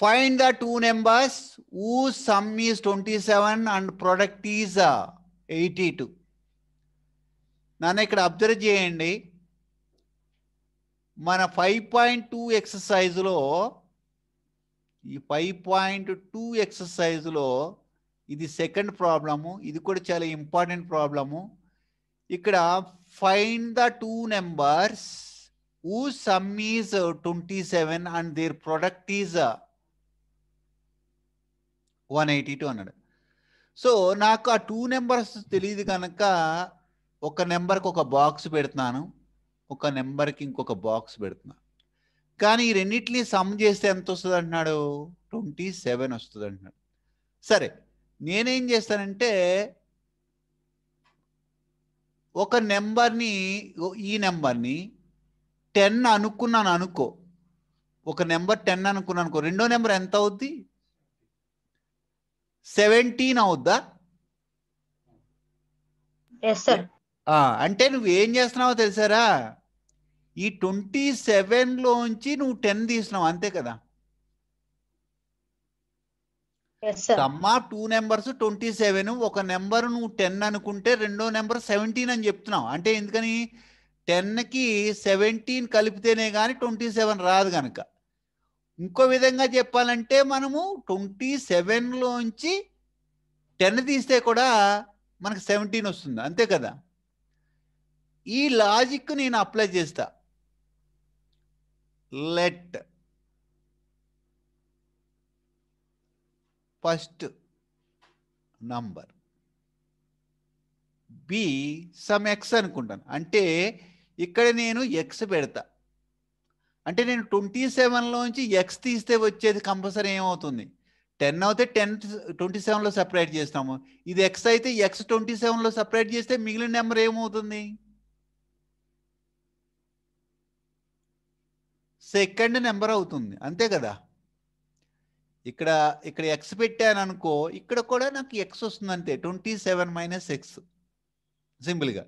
Find the two numbers whose sum is 27 and product is 82. నాన్న ఇక్కడ observe చేయండి, మన 5.2 ఎక్సర్సైజ్లో ఈ 5.2 ఎక్సర్సైజ్లో ఇది సెకండ్ ప్రాబ్లము, ఇది కూడా చాలా ఇంపార్టెంట్ ప్రాబ్లము. ఇక్కడ find the two numbers whose sum is 27 and their product is 182 అన్నాడు. సో నాకు ఆ టూ నెంబర్స్ తెలియదు కనుక ఒక నెంబర్కి ఒక బాక్స్ పెడుతున్నాను, ఒక నెంబర్కి ఇంకొక బాక్స్ పెడుతున్నాను. కానీ ఈ రెండింటిని సమ్ చేస్తే ఎంత వస్తుంది అంటున్నాడు? 27 వస్తుంది అంటున్నాడు. సరే, నేనేం చేస్తానంటే ఒక నెంబర్ని, ఈ నెంబర్ని 10 అనుకున్నాను అనుకో, ఒక నెంబర్ 10 అనుకున్నాను అనుకో, రెండో నెంబర్ ఎంత అవుద్ది? 17 అవుద్దా? అంటే నువ్వు ఏం చేస్తున్నావో తెలుసారా, ఈ 27లోంచి నువ్వు 10 తీసినావు, అంతే కదా. సమ్ ఆఫ్ టూ నెంబర్స్ 27, ఒక నెంబర్ నువ్వు 10 అనుకుంటే రెండో నెంబర్ 17 అని చెప్తున్నావు. అంటే ఎందుకని? 10కి 17 కలిపితేనే కానీ 27 రాదు కనుక. ఇంకో విధంగా చెప్పాలంటే మనము 27లోంచి 10 తీస్తే కూడా మనకు 17 వస్తుంది, అంతే కదా. ఈ లాజిక్ నేను అప్లై చేస్తా. Let first number be some X అనుకుంటాను. అంటే ఇక్కడ నేను ఎక్స్ పెడతా. అంటే నేను 27లోంచి ఎక్స్ తీస్తే వచ్చేది కంపల్సరీ ఏమవుతుంది? 10 అయితే 10 27లో సపరేట్ చేస్తాము. ఇది ఎక్స్ అయితే ఎక్స్ 27లో సపరేట్ చేస్తే మిగిలిన నెంబర్ ఏమవుతుంది? సెకండ్ నెంబర్ అవుతుంది, అంతే కదా. ఇక్కడ ఎక్స్ పెట్టాను అనుకో, ఇక్కడ కూడా నాకు ఎక్స్ వస్తుంది అంతే, 27 - ఎక్స్ సింపుల్గా.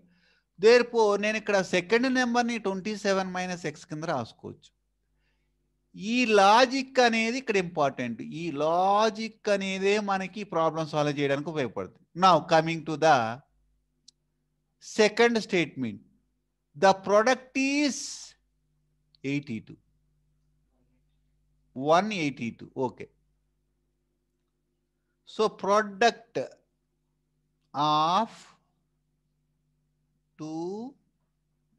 దేర్ఫోర్ నేను ఇక్కడ సెకండ్ నెంబర్ని 27 - ఎక్స్ కింద రాసుకోవచ్చు. ఈ లాజిక్ అనేది ఇక్కడ ఇంపార్టెంట్. ఈ లాజిక్ అనేదే మనకి ప్రాబ్లం సాల్వ్ చేయడానికి ఉపయోగపడుతుంది. Now coming to the second statement, the product is 82, 182. Okay, so product of two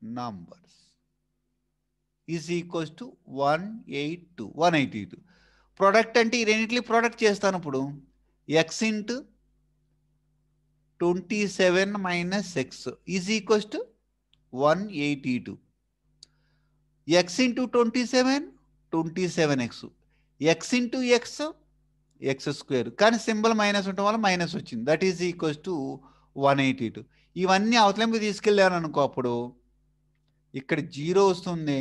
numbers is equals to 182. Product అంటే ఈ రెండింటిని ప్రొడక్ట్ చేస్తాను. ఇప్పుడు X into 27 - X is equals to 182. X into 27 X, X into X X square, కానీ symbol minus ఉండటం వల్ల minus వచ్చింది. That is equals to 182. ఇవన్నీ అవతలింపు తీసుకెళ్ళాను అనుకో, అప్పుడు ఇక్కడ 0 వస్తుంది.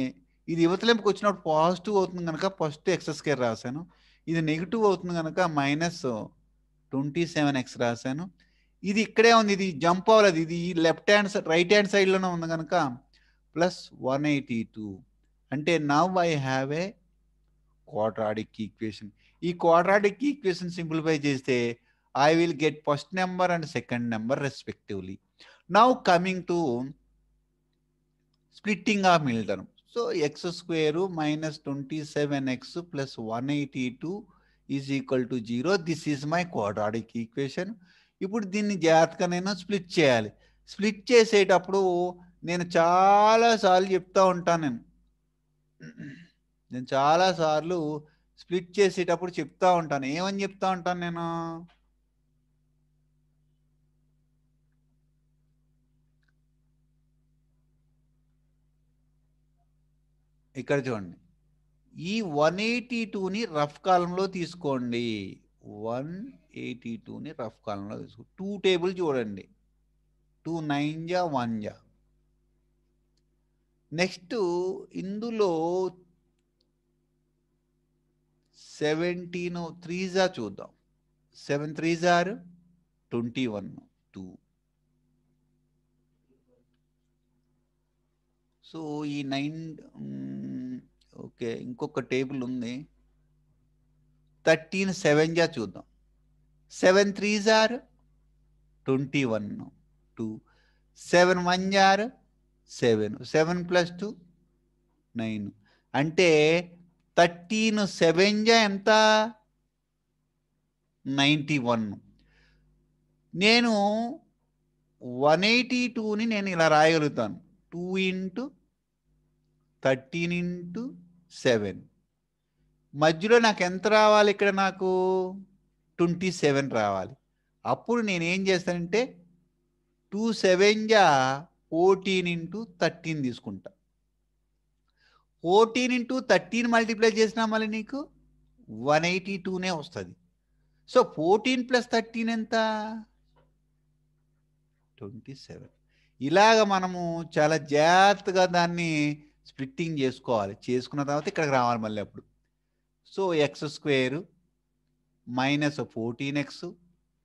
ఇది యువతలింపుకి వచ్చినప్పుడు పాజిటివ్ అవుతుంది కనుక ఫస్ట్ ఎక్స్ స్క్వేర్ రాశాను. ఇది నెగిటివ్ అవుతుంది కనుక -27x రాశాను. ఇది ఇక్కడే ఉంది, ఇది జంప్ అవ్వలేదు, ఇది లెఫ్ట్ హ్యాండ్ రైట్ హ్యాండ్ సైడ్లోనే ఉంది కనుక +182. అంటే now I have a quadratic equation. ఈ క్వాడ్రాటిక్ ఈక్వేషన్ సింప్లిఫై చేస్తే I will get first number and second number respectively. Now coming to splitting of middle term. So x square -27x plus 182 is equal to 0. This is my quadratic equation. ఇప్పుడు దీన్ని జాగ్రత్తగా నేను split చేయాలి. Split చేసేటప్పుడు నేను చాలాసార్లు చెప్తా ఉంటాను. నేను చాలాసార్లు స్ప్లిట్ చేసేటప్పుడు చెప్తా ఉంటాను. ఏమని చెప్తా ఉంటాను నేను? ఇక్కడ చూడండి, ఈ 182ని రఫ్ కాలంలో తీసుకోండి. 182ని రఫ్ కాలంలో తీసుకో. 2 టేబుల్ చూడండి, 2 9 జా 1 జా. నెక్స్ట్ ఇందులో 17 3 జా చూద్దాం. 7 3 జార్ 21 2. సో ఈ 9 ఓకే, ఇంకొక టేబుల్ ఉంది. 13 7 జా చూద్దాం. 7 3s are 21 2 7 1s are 7 7 plus 2 9 అంటే 13 7 జా ఎంత 91. నేను 182ని నేను ఇలా రాయగలుగుతాను 2 into 13 into 7. మధ్యలో నాకు ఎంత రావాలి? ఇక్కడ నాకు 27 రావాలి. అప్పుడు నేను ఏం చేస్తానంటే 2 7 జా 14 into 13 తీసుకుంటా. 14 into 13 మల్టిప్లై చేసినా మళ్ళీ నీకు 182నే వస్తుంది. సో 14 plus 13 ఎంత? 27. ఇలాగ మనము చాలా జాగ్రత్తగా దాన్ని స్ప్లిట్టింగ్ చేసుకోవాలి. చేసుకున్న తర్వాత ఇక్కడికి రావాలి మళ్ళీ అప్పుడు. So X square minus 14x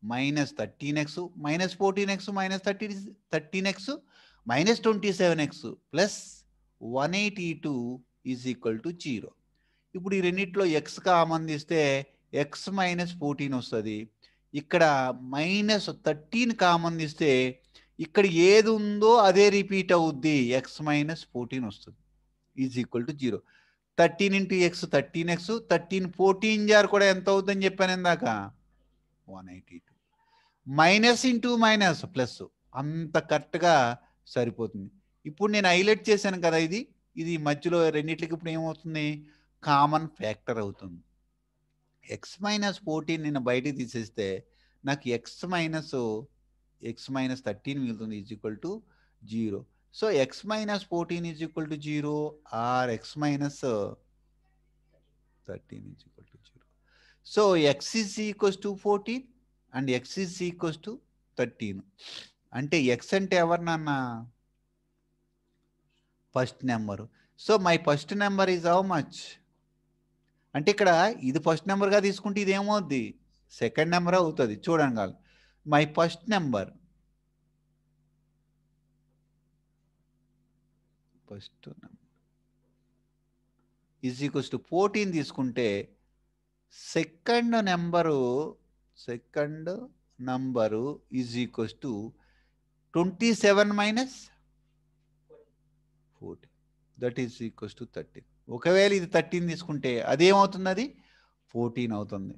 minus 13x minus 14x minus 13x minus 27x plus 182 is equal to 0. ఇప్పుడు ఈ రెండిట్లో ఎక్స్ కామన్ తీస్తే ఎక్స్ మైనస్ 14 వస్తుంది. ఇక్కడ మైనస్ 13 కామన్ తీస్తే ఇక్కడ ఏది ఉందో అదే రిపీట్ అవుద్ది. ఎక్స్ మైనస్ 14 వస్తుంది is equal to 0. 13 into x 13x 13 14 జార్ కూడా ఎంత అవుతుందని చెప్పాను ఇందాక 182. మైనస్ ఇంటూ మైనస్ ప్లస్ అంత కరెక్ట్గా సరిపోతుంది. ఇప్పుడు నేను హైలైట్ చేశాను కదా, ఇది మధ్యలో రెండింటికి ఇప్పుడు ఏమవుతుంది? కామన్ ఫ్యాక్టర్ అవుతుంది. ఎక్స్ మైనస్ 14 నేను బయటికి తీసేస్తే నాకు ఎక్స్ మైనస్ 13 మిగులుతుంది is equal to 0. So x minus 14 is equal to 0 or x minus 13 is equal to 0. So x is equals to 14 and x is equals to 13. అంటే x అంటే ఎవరు నాన్న? First number. So my first number is how much? అంటే ఇక్కడ ఇది first నెంబర్గా తీసుకుంటే ఇది ఏమవుద్ది? సెకండ్ నెంబర్ అవుతుంది. చూడండి కాదు, my first number is equals to 14 తీసుకుంటే second number is equals to 27 minus 14 that is equals to 13. ఒకవేళ ఇది 13 తీసుకుంటే అదేమవుతుంది? అది 14 అవుతుంది.